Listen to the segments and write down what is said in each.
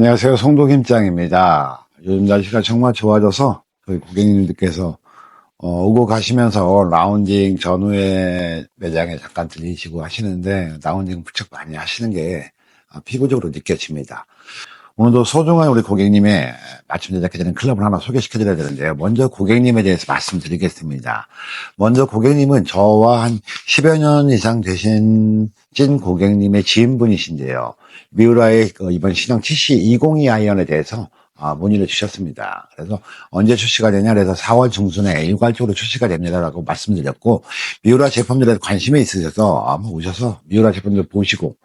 안녕하세요. 송도김장입니다. 요즘 날씨가 정말 좋아져서 저희 고객님들께서 오고 가시면서 라운딩 전후에 매장에 잠깐 들리시고 하시는데 라운딩 부쩍 많이 하시는 게 피부적으로 느껴집니다. 오늘도 소중한 우리 고객님의 맞춤 제작해드리는 클럽을 하나 소개시켜드려야 되는데요. 먼저 고객님에 대해서 말씀드리겠습니다. 먼저 고객님은 저와 한 10여 년 이상 되신 찐 고객님의 지인분이신데요. 미우라의 이번 신형 TC202 아이언에 대해서 문의를 주셨습니다. 그래서 언제 출시가 되냐 그래서 4월 중순에 일괄적으로 출시가 됩니다라고 말씀드렸고, 미우라 제품들에 관심이 있으셔서 한번 오셔서 미우라 제품들 보시고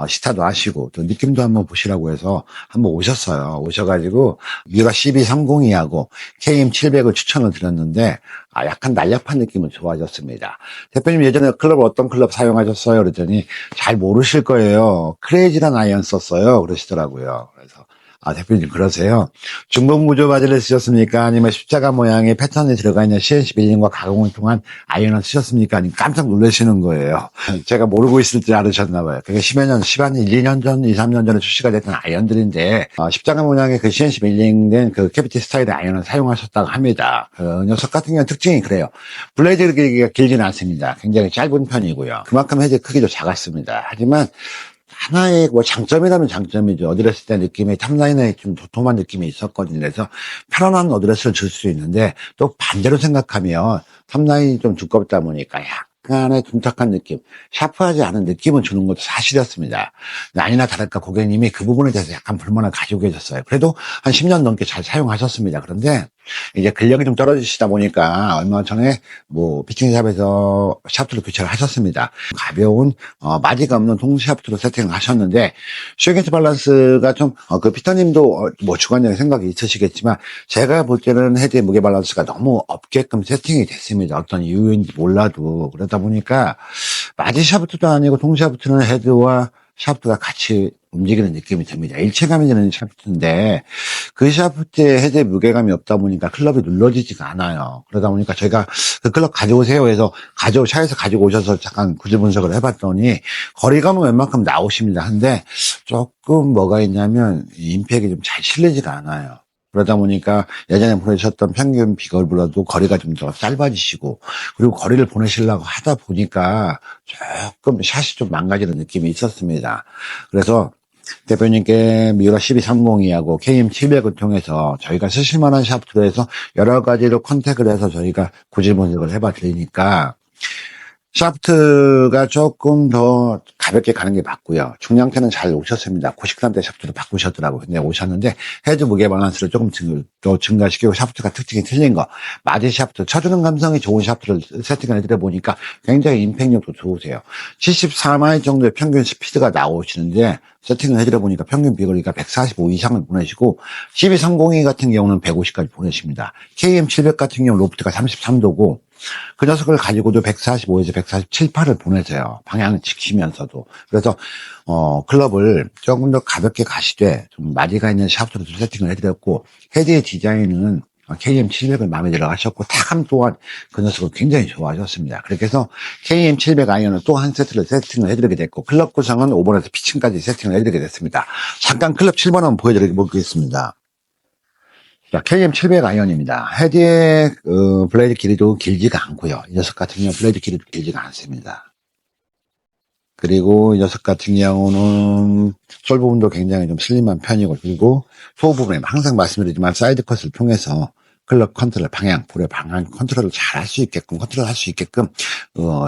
시타도 하시고 또 느낌도 한번 보시라고 해서 한번 오셨어요. 오셔가지고 미우라 CB302하고 KM700을 추천을 드렸는데 약간 날렵한 느낌은 좋아졌습니다. 대표님 예전에 어떤 클럽 사용하셨어요? 그랬더니 잘 모르실 거예요. 크레이지란 아이언 썼어요. 그러시더라고요. 그래서 대표님 그러세요? 중복 무조 바지를 쓰셨습니까? 아니면 십자가 모양의 패턴이 들어가 있는 CNC 밀링과 가공을 통한 아이언을 쓰셨습니까? 아니면 깜짝 놀라시는 거예요. 제가 모르고 있을 줄 알으셨나 봐요. 그게 10한 1, 2년 전, 2, 3년 전에 출시가 됐던 아이언들인데 십자가 모양의 그 CNC 밀링된 그 캐비티 스타일의 아이언을 사용하셨다고 합니다. 그 녀석 같은 경우는 특징이 그래요. 블레이드 길이가 길지는 않습니다. 굉장히 짧은 편이고요. 그만큼 헤드 크기도 작았습니다. 하지만 하나의 장점이라면 장점이죠. 어드레스 때 느낌이 탑라인에 좀 도톰한 느낌이 있었거든요. 그래서 편안한 어드레스를 줄 수 있는데 또 반대로 생각하면 탑라인이 좀 두껍다 보니까 약간의 둔탁한 느낌, 샤프하지 않은 느낌을 주는 것도 사실이었습니다. 아니나 다를까 고객님이 그 부분에 대해서 약간 불만을 가지고 계셨어요. 그래도 한 10년 넘게 잘 사용하셨습니다. 그런데 이제 근력이 좀 떨어지시다 보니까 얼마 전에 피팅샵에서 샤프트를 교체를 하셨습니다. 가벼운 마디가 없는 통 샤프트로 세팅을 하셨는데 쉐이겐트 밸런스가 좀 그 피터님도 주관적인 생각이 있으시겠지만 제가 볼 때는 헤드의 무게 밸런스가 너무 없게끔 세팅이 됐습니다. 어떤 이유인지 몰라도. 그러다 보니까 마디 샤프트도 아니고 통 샤프트는 헤드와 샤프트가 같이 움직이는 느낌이 듭니다. 일체감이 드는 샤프트인데 그 샤프트에 헤드에 무게감이 없다 보니까 클럽이 눌러지지가 않아요. 그러다 보니까 저희가 그 클럽 가져오세요 해서 차에서 가지고 오셔서 잠깐 구조 분석을 해봤더니 거리감은 웬만큼 나오십니다. 한데 조금 뭐가 있냐면 임팩이 좀 잘 실리지가 않아요. 그러다 보니까 예전에 보내셨던 평균 비거리보다도 거리가 좀 더 짧아지시고, 그리고 거리를 보내시려고 하다 보니까 조금 샷이 좀 망가지는 느낌이 있었습니다. 그래서 대표님께 미우라 CB302하고 KM700을 통해서 저희가 쓰실만한 샤프트로 해서 여러 가지로 컨택을 해서 저희가 구질 분석을 해봐 드리니까 샤프트가 조금 더 가볍게 가는 게 맞고요. 중량대는 잘 오셨습니다. 93대 샤프트로 바꾸셨더라고요. 근데 오셨는데 헤드 무게 밸런스를 조금 더 증가시키고 샤프트가 특징이 틀린 거. 마디 샤프트, 쳐주는 감성이 좋은 샤프트를 세팅을 해드려 보니까 굉장히 임팩력도 좋으세요. 74마일 정도의 평균 스피드가 나오시는데 세팅을 해드려 보니까 평균 비거리가 145 이상을 보내시고 CB302 같은 경우는 150까지 보내십니다. KM700 같은 경우는 로프트가 33도고 그 녀석을 가지고도 145에서 147, 8을 보내세요. 방향을 지키면서도. 그래서 클럽을 조금 더 가볍게 가시되 좀 마디가 있는 샤프트로 세팅을 해드렸고 헤드의 디자인은 KM700을 마음에 들어 하셨고 타감 또한 그 녀석을 굉장히 좋아하셨습니다. 그렇게 해서 KM700 아이언을 또 한 세트를 세팅을 해드리게 됐고 클럽 구성은 5번에서 피칭까지 세팅을 해드리게 됐습니다. 잠깐 클럽 7번 한번 보여드리겠습니다. 자, KM700 아이언입니다. 헤드의 블레이드 길이도 길지가 않고요. 이 녀석 같은 경우는 블레이드 길이도 길지가 않습니다. 그리고 이 녀석 같은 경우는 솔 부분도 굉장히 좀 슬림한 편이고, 그리고 소 부분에 항상 말씀드리지만 사이드 컷을 통해서 클럽 컨트롤, 볼의 방향 컨트롤을 잘 할 수 있게끔, 컨트롤 할 수 있게끔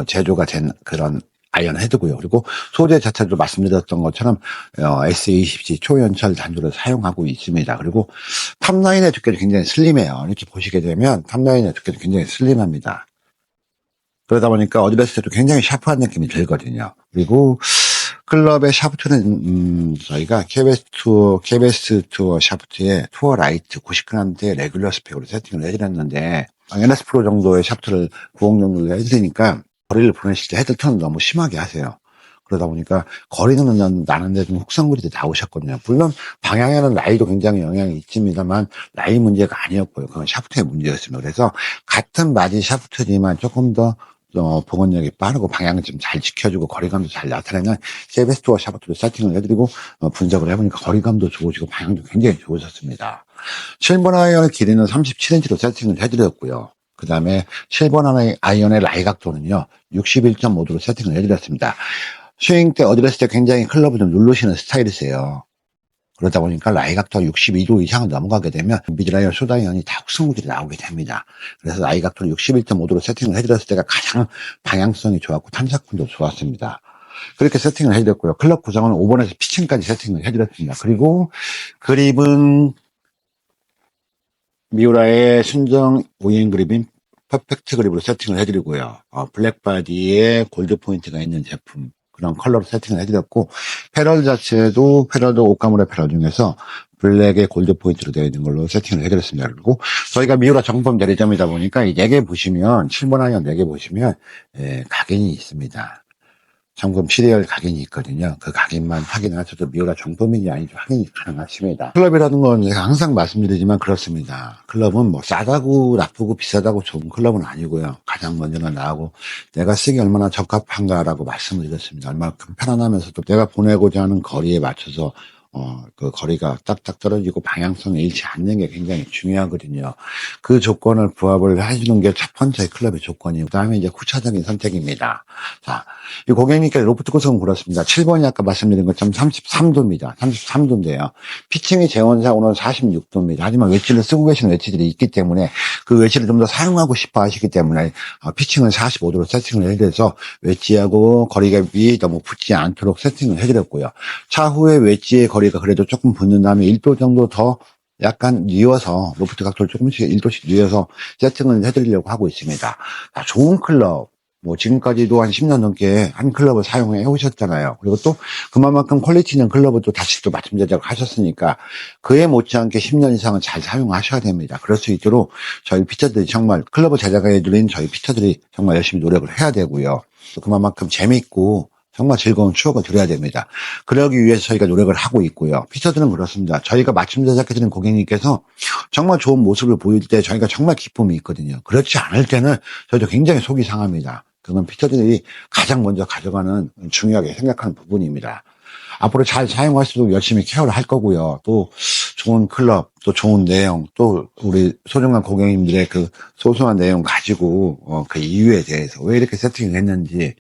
제조가 된 그런 아이언 헤드고요. 그리고 소재 자체도 말씀드렸던 것처럼 S20C 초연철 단조를 사용하고 있습니다. 그리고 탑라인의 두께도 굉장히 슬림해요. 이렇게 보시게 되면 탑라인의 두께도 굉장히 슬림합니다. 그러다 보니까 어드레스 때도 굉장히 샤프한 느낌이 들거든요. 그리고 클럽의 샤프트는 저희가 KBS 투어 샤프트에 투어 라이트 90g대 레귤러 스펙으로 세팅을 해드렸는데 NS 프로 정도의 샤프트를 90 정도 해드리니까 거리를 보내실 때 헤드 턴을 너무 심하게 하세요. 그러다 보니까 거리는 나는데 좀 훅상거리도 나오셨거든요. 물론 방향에는 라이도 굉장히 영향이 있습니다만 라이 문제가 아니었고요. 그건 샤프트의 문제였습니다. 그래서 같은 마디 샤프트지만 조금 더 복원력이 빠르고 방향을 좀 잘 지켜주고 거리감도 잘 나타내는 세베스토어 샤프트로 세팅을 해드리고 분석을 해보니까 거리감도 좋으시고 방향도 굉장히 좋으셨습니다. 7번 아이언의 길이는 37인치로 세팅을 해드렸고요. 그 다음에 7번 아이언의 라이 각도는요 61.5도로 세팅을 해드렸습니다. 스윙 때 어드레스 때 굉장히 클럽을 좀 누르시는 스타일이세요. 그러다 보니까 라이 각도가 62도 이상을 넘어가게 되면 미드라이언, 숏아이언이 다 흑승구들이 나오게 됩니다. 그래서 라이 각도를 61.5도로 세팅을 해드렸을 때가 가장 방향성이 좋았고 탐사꾼도 좋았습니다. 그렇게 세팅을 해드렸고요. 클럽 구성은 5번에서 피칭까지 세팅을 해드렸습니다. 그리고 그립은 미우라의 순정 OEM 그립인 퍼펙트 그립으로 세팅을 해드리고요. 블랙바디에 골드 포인트가 있는 제품 그런 컬러로 세팅을 해드렸고 패럴 자체도 패럴도 옷가물의 패럴 중에서 블랙에 골드 포인트로 되어 있는 걸로 세팅을 해드렸습니다. 그리고 저희가 미우라 정품 대리점이다 보니까 이 4개 보시면 7번 아이언 4개 보시면 각인이 있습니다. 점검 시리얼 각인이 있거든요. 그 각인만 확인하셔도 미우라 정품인지 아닌지 확인이 가능하십니다. 클럽이라는 건 제가 항상 말씀드리지만 그렇습니다. 클럽은 뭐 싸다고 나쁘고 비싸다고 좋은 클럽은 아니고요. 가장 먼저는 나하고 내가 쓰기 얼마나 적합한가라고 말씀을 드렸습니다. 얼마큼 편안하면서도 내가 보내고자 하는 거리에 맞춰서 그 거리가 딱딱 떨어지고 방향성이 잃지 않는 게 굉장히 중요하거든요. 그 조건을 부합을 해주는 게 첫 번째 클럽의 조건이고, 그 다음에 이제 후차적인 선택입니다. 자, 이 고객님께 로프트 구성은 그렇습니다. 7번이 아까 말씀드린 것처럼 33도입니다. 33도인데요. 피칭이 재원상으로는 46도입니다. 하지만 웨지를 쓰고 계시는 웨지들이 있기 때문에 그 웨지를 좀 더 사용하고 싶어 하시기 때문에 피칭을 45도로 세팅을 해드려서 웨지하고 거리감이 너무 붙지 않도록 세팅을 해드렸고요. 차후에 웨지의 거리가 그래도 조금 붙는 다음에 1도 정도 더 약간 뉘어서 로프트 각도를 조금씩 1도씩 뉘어서 세팅을 해드리려고 하고 있습니다. 좋은 클럽, 뭐 지금까지도 한 10년 넘게 한 클럽을 사용해 오셨잖아요. 그리고 또 그만큼 퀄리티 있는 클럽을 또 다시 또 맞춤 제작을 하셨으니까 그에 못지않게 10년 이상은 잘 사용하셔야 됩니다. 그럴 수 있도록 저희 피처들이 정말 클럽을 제작해드린 저희 피처들이 정말 열심히 노력을 해야 되고요. 또 그만큼 재밌고 정말 즐거운 추억을 드려야 됩니다. 그러기 위해서 저희가 노력을 하고 있고요. 피처들은 그렇습니다. 저희가 맞춤 제작해드린 고객님께서 정말 좋은 모습을 보일 때 저희가 정말 기쁨이 있거든요. 그렇지 않을 때는 저희도 굉장히 속이 상합니다. 그건 피처들이 가장 먼저 가져가는 중요하게 생각하는 부분입니다. 앞으로 잘 사용할 수 있도록 열심히 케어를 할 거고요. 또 좋은 클럽, 또 좋은 내용, 또 우리 소중한 고객님들의 그 소소한 내용 가지고 그 이유에 대해서 왜 이렇게 세팅을 했는지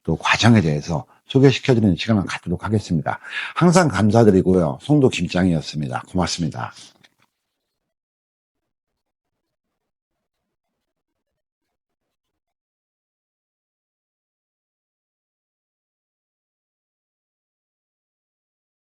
또 과정에 대해서 소개시켜드리는 시간을 갖도록 하겠습니다. 항상 감사드리고요. 송도 김장이었습니다. 고맙습니다.